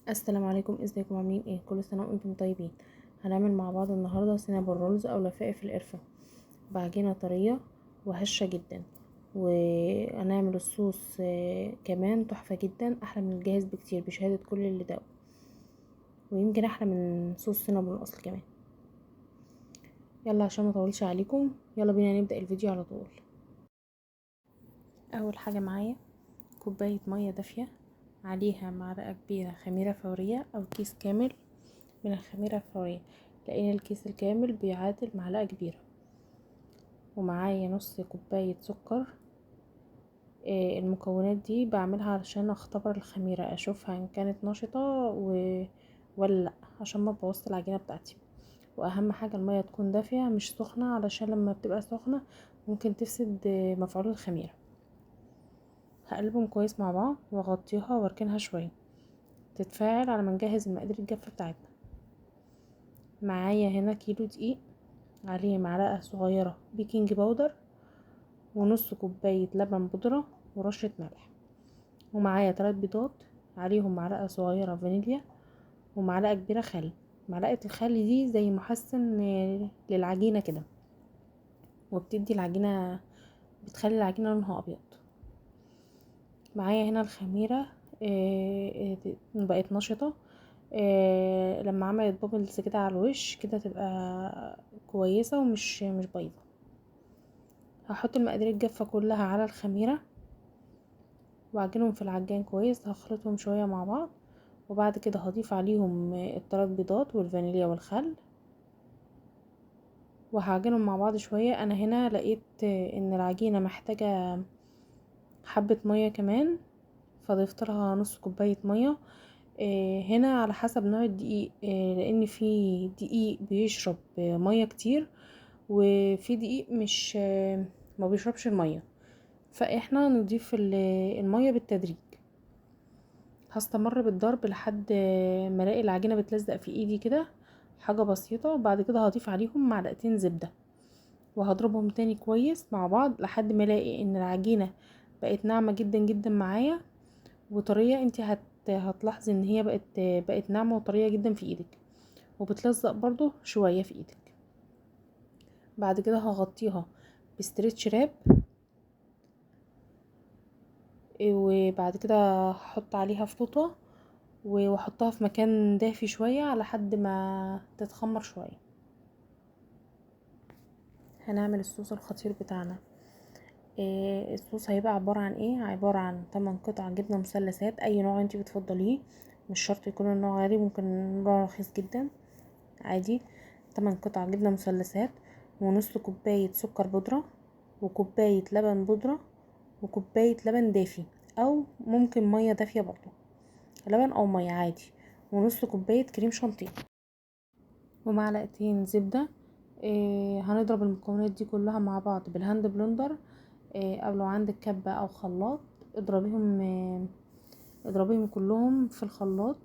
السلام عليكم، ازيكم؟ عاملين ايه؟ كل سنه وانتم طيبين. هنعمل مع بعض النهارده سينابون رولز او لفائف القرفه بعجينه طريه وهشه جدا. وهنعمل الصوص كمان تحفه جدا، احلى من الجاهز بكتير بشهاده كل اللي داقوا، ويمكن احلى من صوص سينابون الاصل كمان. يلا عشان ما اطولش عليكم، يلا بينا نبدا الفيديو على طول. اول حاجه معايا كوبايه ميه دافيه، عليها معلقه كبيره خميره فوريه او كيس كامل من الخميرة الفورية، لان الكيس الكامل بيعادل معلقة كبيرة. ومعايا نص كوباية سكر. المكونات دي بعملها علشان اختبر الخميرة، اشوفها ان كانت نشطة ولا لا، عشان ما تبوظش العجينة بتاعتي. واهم حاجة المية تكون دافية مش سخنة، علشان لما بتبقى سخنة ممكن تفسد مفعول الخميرة. هقلبهم كويس مع بعض واغطيها واركنها شوية تتفاعل على ما نجهز المقادير الجافة بتاعتنا. معايا هنا كيلو دقيق، عليه معلقة صغيرة بيكنج باودر، ونص كوباية لبن بودرة، ورشة ملح. ومعايا 3 بيضات، عليهم معلقة صغيرة فانيليا، ومعلقة كبيرة خل. معلقة الخل دي زي محسن للعجينة كده، وبتدي العجينة، بتخلي العجينة لونها أبيض. معايا هنا الخميرة بقت نشطة. لما عملت بابلز كده على الوش كده تبقى كويسة ومش بايظة. هحط المقادير الجافة كلها على الخميرة واعجنهم في العجان كويس، هخلطهم شوية مع بعض، وبعد كده هضيف عليهم الثلاث بيضات والفانيليا والخل، وهعجنهم مع بعض شوية. انا هنا لقيت ان العجينة محتاجة حبة مية كمان، فضفت لها نص كوباية مية. هنا على حسب نوع الدقيق، لان في دقيق بيشرب مية كتير، وفي دقيق مش ما بيشربش المية، فاحنا نضيف المية بالتدريج. هستمر بالضرب لحد ما الاقي العجينه بتلزق في ايدي كده، حاجه بسيطه. وبعد كده هضيف عليهم معلقتين زبده، وهضربهم تاني كويس مع بعض لحد ما الاقي ان العجينه بقت ناعمه جدا جدا معايا وطريه. انت هتلاحظي ان هي بقت ناعمه وطريه جدا في ايدك، وبتلزق برضو شويه في ايدك. بعد كده هغطيها بستريتش راب، وبعد كده هحط عليها فوطه واحطها في مكان دافي شوية على حد ما تتخمر شوية. هنعمل الصوص الخطير بتاعنا. الصوص هيبقى عبارة عن ايه؟ عبارة عن 8 قطع جبنة مثلثات، اي نوع انتي بتفضليه، مش شرط يكون النوع غالي، ممكن نوع رخيص جدا عادي. 8 قطع جبنة مثلثات، ونص كوباية سكر بودرة، وكوباية لبن بودرة، وكوباية لبن دافي، او ممكن مية دافية برضو، لبن او مية عادي، ونص كوباية كريم شانتيه، ومعلقتين زبدة. هنضرب المكونات دي كلها مع بعض بالهاند بلندر، او لو عندك كبة او خلاط اضربيهم، اضربيهم كلهم في الخلاط.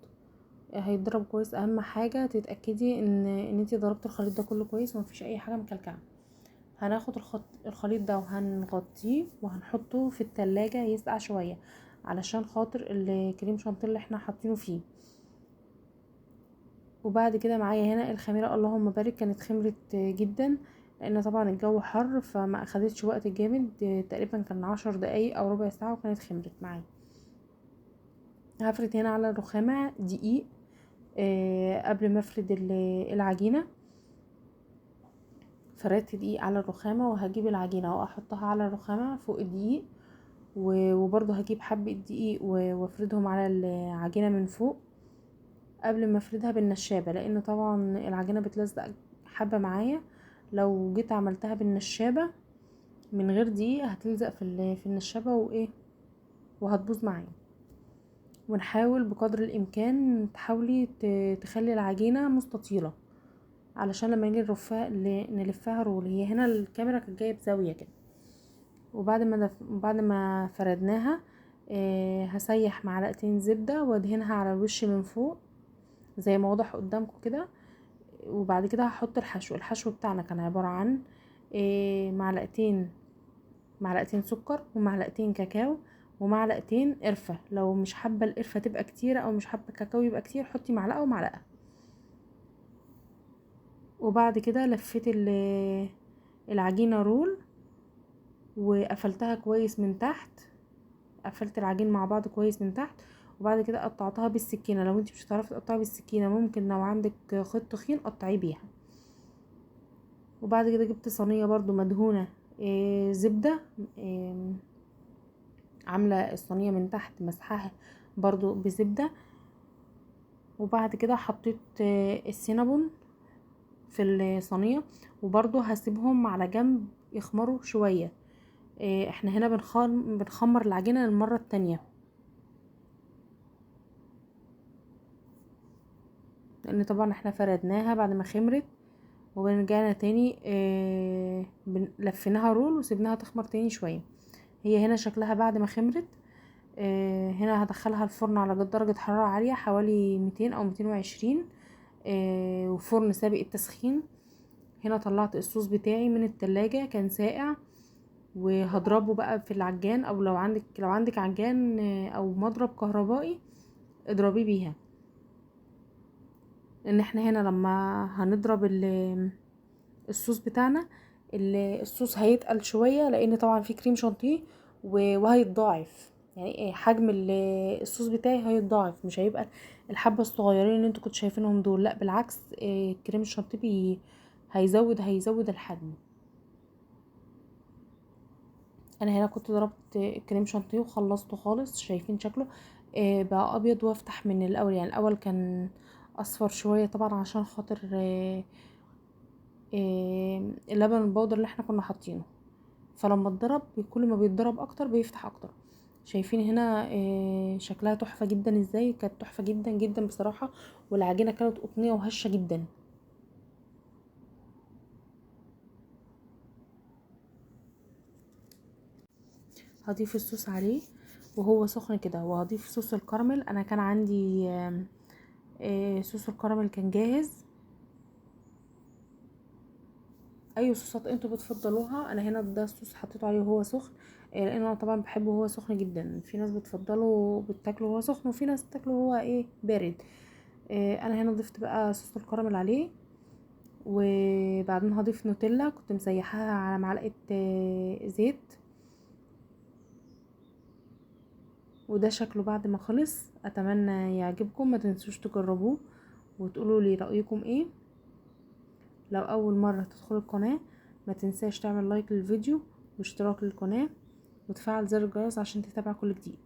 هيتضرب كويس. اهم حاجة تتأكدي ان انتي ضربت الخليط ده كله كويس ومفيش اي حاجة مكلكعة. هناخد الخليط ده وهنغطيه وهنحطه في التلاجة يسقع شوية، علشان خاطر الكريم شانتيه اللي احنا حاطينه فيه. وبعد كده معايا هنا الخميرة، اللهم بارك، كانت خمرت جدا، لان طبعا الجو حر فما اخدتش وقت جامد، تقريبا كان 10 دقايق او ربع ساعة وكانت خمرت معايا. هفرد هنا على الرخامة دقيق قبل ما افرد العجينة. فردت دقيق على الرخامة، وهجيب العجينة واحطها على الرخامة فوق الدقيق، وبرضه هجيب حبة دقيق وافردهم على العجينة من فوق قبل ما افردها بالنشابة، لان طبعا العجينة بتلزق حبة معايا. لو جيت عملتها بالنشابة من غير دقيق هتلزق في النشابة وايه، وهتبوظ معايا. ونحاول بقدر الامكان تحاولي تخلي العجينة مستطيلة، علشان لما نيجي نلفها رول. هي هنا الكاميرا كانت جايه بزاوية كده. بعد ما فردناها هسيح معلقتين زبدة وادهنها على الوش من فوق زي ما واضح قدامكم كده. وبعد كده هحط الحشو بتاعنا كان عبارة عن معلقتين سكر ومعلقتين كاكاو ومعلقتين قرفة. لو مش حابة القرفة تبقى كتيرة او مش حابة الكاكاو يبقى كتير حطي معلقة ومعلقة. وبعد كده لفيت العجينة رول وقفلتها كويس من تحت، قفلت العجين مع بعض كويس من تحت. وبعد كده قطعتها بالسكينة. لو انت مش هتعرفي تقطعي بالسكينة ممكن لو عندك خيط تخين قطعيه بيها. وبعد كده جبت صينية برضو مدهونة زبدة، عاملة الصينية من تحت مسحها برضو بزبدة. وبعد كده حطيت السينابون في الصينية، وبرضو هسيبهم على جنب يخمروا شوية. احنا هنا بنخمر العجينة للمرة التانية، لان طبعا احنا فردناها بعد ما خمرت ورجعنا تاني لفيناها رول وسيبناها تخمر تاني شوية. هي هنا شكلها بعد ما خمرت. هنا هدخلها الفرن على درجة حرارة عالية حوالي 200 او 220، وفرن سابق التسخين. هنا طلعت الصوص بتاعي من التلاجة كان ساقع، وهضربه بقى في العجان، او لو عندك عجان او مضرب كهربائي اضربيه بيها. ان احنا هنا لما هنضرب الصوص بتاعنا الصوص هيتقل شوية، لان طبعا في كريم شانتيه وهيتضاعف. يعني حجم الصوص بتاعي هيتضاعف، مش هيبقى الحبة الصغيرين اللي انتوا كنتوا شايفينهم دول، لا بالعكس كريم الشانتيه هيزود الحجم. انا هنا كنت ضربت كريم شانتيه وخلصته خالص. شايفين شكله بقى ابيض وافتح من الاول. يعني الاول كان اصفر شوية طبعا عشان خاطر اللبن البودر اللي احنا كنا حاطينه، فلما اتضرب كل ما بيتضرب اكتر بيفتح اكتر. شايفين هنا شكلها تحفة جدا ازاي، كانت تحفة جدا جدا بصراحة. والعجينة كانت قطنية وهشة جدا. هضيف الصوص عليه وهو سخن كده، وهضيف صوص الكراميل. انا كان عندي صوص الكراميل كان جاهز. اي صوصات انتوا بتفضلوها، انا هنا ده الصوص حطيته عليه وهو سخن، لان انا طبعا بحبه وهو سخن جدا. في ناس بتفضله بتاكله وهو سخن، وفي ناس بتاكله وهو بارد. انا هنا ضفت بقى صوص الكراميل عليه، وبعدين هضيف نوتيلا كنت مسيحاها على معلقه زيت. وده شكله بعد ما خلص. اتمنى يعجبكم، ما تنسوش تجربوه وتقولوا لي رايكم ايه. لو اول مره تدخل القناه ما تنساش تعمل لايك للفيديو واشتراك للقناه وتفعل زر الجرس عشان تتابع كل جديد.